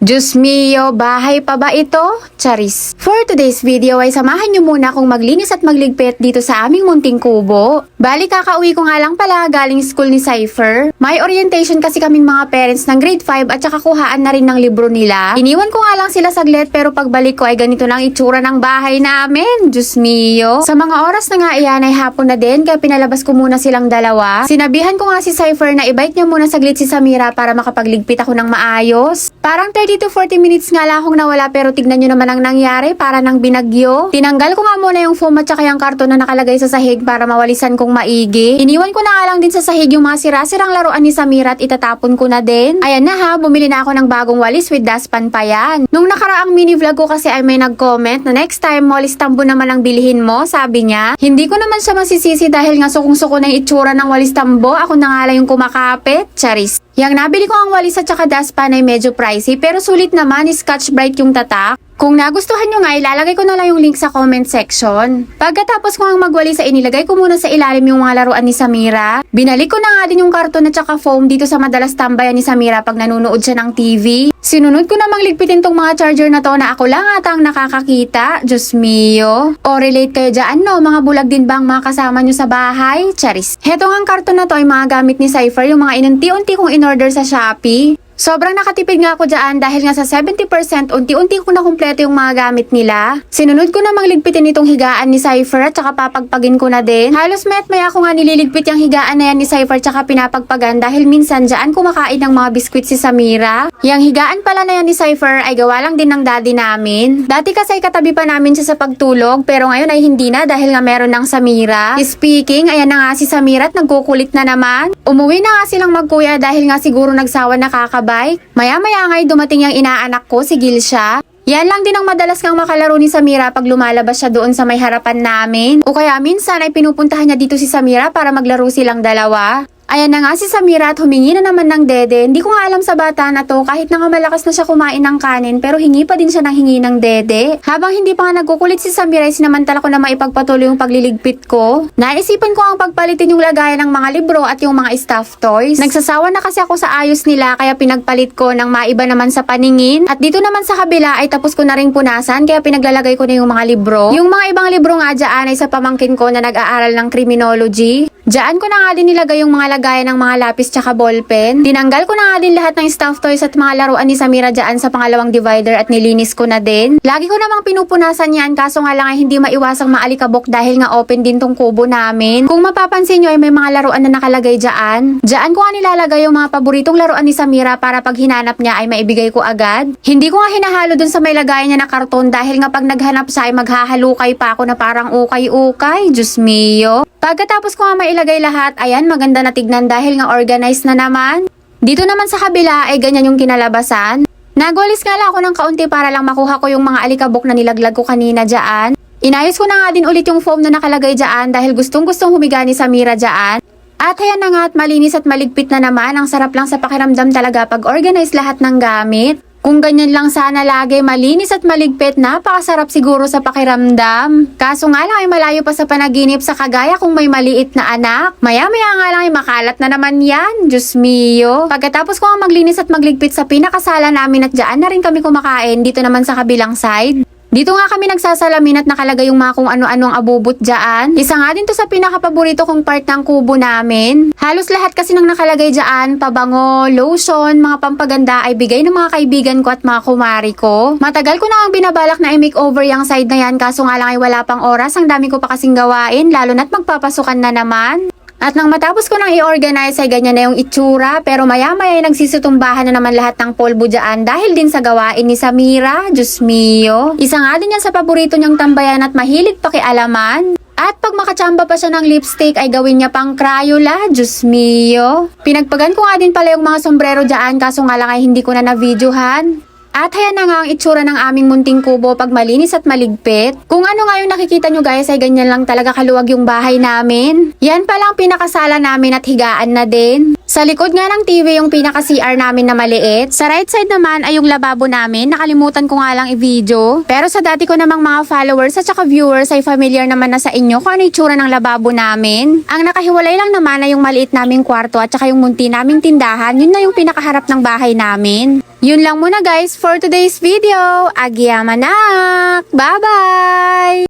Diyos mio, bahay pa ba ito? Charis. For today's video ay samahan niyo muna akong maglinis at magligpit dito sa aming munting kubo. Bali kakauwi ko nga lang pala galing school ni Cypher. May orientation kasi kaming mga parents ng grade 5 at saka kuhaan na rin ng libro nila. Iniwan ko nga lang sila saglit pero pagbalik ko ay ganito na ang itsura ng bahay namin. Diyos mio. Sa mga oras na nga iyan ay hapon na din kaya pinalabas ko muna silang dalawa. Sinabihan ko nga si Cypher na i-bike niya muna saglit si Samira para makapagligpit ako ng maayos. Parang 30 to 40 minutes nga lang akong nawala pero tignan nyo naman ang nangyari para ng binagyo. Tinanggal ko nga muna yung foam at saka yung karton na nakalagay sa sahig para mawalisan kong maigi. Iniwan ko na nga lang din sa sahig yung mga sira-sirang laruan ni Samira at itatapon ko na din. Ayan na ha, bumili na ako ng bagong walis with dustpan pa yan. Nung nakaraang mini vlog ko kasi ay may nag-comment na next time walis tambo naman ang bilhin mo, sabi niya. Hindi ko naman siya masisisi dahil nga sukong-suko na yung itsura ng walis tambo. Ako na nga lang yung kumakapit. Charis. Yang nabili ko ang walis at saka dustpan ay medyo pricey pero sulit naman, Scotch-Brite yung tatak. Kung nagustuhan nyo nga, ilalagay ko na lang yung link sa comment section. Pagkatapos ko ang magwalis ay inilagay ko muna sa ilalim yung mga laruan ni Samira. Binalik ko na nga din yung karton at saka foam dito sa madalas tambayan ni Samira pag nanonood siya ng TV. Sinunod ko namang ligpitin tong mga charger na to na ako lang ata ang nakakakita. Diyos mio. O relate kayo dyan no, mga bulag din ba ang mga kasama nyo sa bahay? Charis. Heto nga ang karton na to ay mga gamit ni Cypher, yung mga inunti-unti kong in-order sa Shopee. Sobrang nakatipid nga ako dyan dahil nga sa 70% unti-unti ko na kumpleto yung mga gamit nila. Sinunod ko namang ligpitin itong higaan ni Cypher at saka papagpagin ko na din. Halos may ako nga nililigpit yung higaan na yan ni Cypher at saka pinapagpagan dahil minsan dyan kumakain ng mga biskwit si Samira. Yang higaan pala na yan ni Cypher ay gawa lang din ng daddy namin. Dati kasi katabi pa namin siya sa pagtulog pero ngayon ay hindi na dahil nga meron ng Samira. Speaking, ayan na nga si Samira at nagkukulit na naman. Umuwi na nga silang magkuya dahil nga siguro nagsawa nakakaba. Maya-maya nga'y dumating yung inaanak ko, si Gilsha. Yan lang din ang madalas kang makalaro ni Samira pag lumalabas siya doon sa may harapan namin. O kaya minsan ay pinupuntahan niya dito si Samira para maglaro silang dalawa. Ayan na nga si Samira at humingi na naman ng dede. Hindi ko nga alam sa bata na to kahit na nga malakas na siya kumain ng kanin pero hingi pa din siya ng hingi ng dede. Habang hindi pa nga nagkukulit si Samira ay sinamantala ko na maipagpatuloy yung pagliligpit ko. Naisipan ko ang pagpalitin yung lagayan ng mga libro at yung mga stuffed toys. Nagsasawa na kasi ako sa ayos nila kaya pinagpalit ko ng maiba naman sa paningin. At dito naman sa kabila ay tapos ko na rin punasan kaya pinaglalagay ko na yung mga libro. Yung mga ibang libro nga dyan ay sa pamangkin ko na nag-aaral ng criminology. Diyan ko na nga din nilagay yung mga lagayan ng mga lapis tsaka ballpen. Tinanggal ko na nga din lahat ng stuffed toys at mga laruan ni Samira dyan sa pangalawang divider at nilinis ko na din. Lagi ko namang pinupunasan yan kaso nga lang ay hindi maiwasang maalikabok dahil nga open din tong kubo namin. Kung mapapansin nyo ay may mga laruan na nakalagay dyan. Diyan ko nga nilalagay yung mga paboritong laruan ni Samira para pag hinanap niya ay maibigay ko agad. Hindi ko nga hinahalo dun sa may lagayan niya na karton dahil nga pag naghanap siya ay maghahalukay pa ako na parang ukay-ukay. Diyos mio. Pagkatapos ko nga mailagay lahat, ayan maganda na tignan dahil nga organized na naman. Dito naman sa kabila ay ganyan yung kinalabasan. Nagwalis nga lang ako ng kaunti para lang makuha ko yung mga alikabok na nilaglag ko kanina dyan. Inayos ko na nga din ulit yung foam na nakalagay dyan dahil gustong-gustong humiga ni Samira dyan. At ayan na nga at malinis at maligpit na naman. Ang sarap lang sa pakiramdam talaga pag organize lahat ng gamit. Kung ganyan lang sana lagi, malinis at maligpit, napakasarap siguro sa pakiramdam. Kaso nga lang ay malayo pa sa panaginip sa kagaya kung may maliit na anak. Maya-maya nga lang ay makalat na naman yan. Diyos mio. Pagkatapos ko nga maglinis at magligpit sa pinakasala namin at dyan na rin kami kumakain dito naman sa kabilang side. Dito nga kami nagsasalamin at nakalagay yung mga kung ano-ano ang abubot dyan. Isa nga din to sa pinakapaborito kong part ng kubo namin. Halos lahat kasi nang nakalagay dyan, pabango, lotion, mga pampaganda ay bigay ng mga kaibigan ko at mga kumari ko. Matagal ko na ang binabalak na i-makeover yung side na yan kaso nga lang ay wala pang oras. Ang dami ko pa kasing gawain lalo na't magpapasukan na naman. At nang matapos ko nang i-organize ay ganyan na yung itsura pero maya-maya ay nagsisutumbahan na naman lahat ng polvo dyan dahil din sa gawain ni Samira. Diyos mio. Isa nga din yan sa paborito niyang tambayan at mahilig pakialaman. At pag makachamba pa siya ng lipstick ay gawin niya pang Crayola. Diyos mio. Pinagpagan ko nga din pala yung mga sombrero dyan kaso nga lang ay hindi ko na na-videohan. At ayan na nga ang itsura ng aming munting kubo pag malinis at maligpit. Kung ano nga yung nakikita nyo guys ay ganyan lang talaga kaluwag yung bahay namin. Yan palang pinakasala namin at higaan na din. Sa likod nga ng TV yung pinaka-CR namin na maliit. Sa right side naman ay yung lababo namin. Nakalimutan ko nga lang i-video. Pero sa dati ko namang mga followers at saka viewers ay familiar naman na sa inyo kung ano itsura ng lababo namin. Ang nakahiwalay lang naman ay yung maliit naming kwarto at saka yung munti naming tindahan. Yun na yung pinakaharap ng bahay namin. Yun lang muna guys for today's video. Agyamanak! Bye-bye!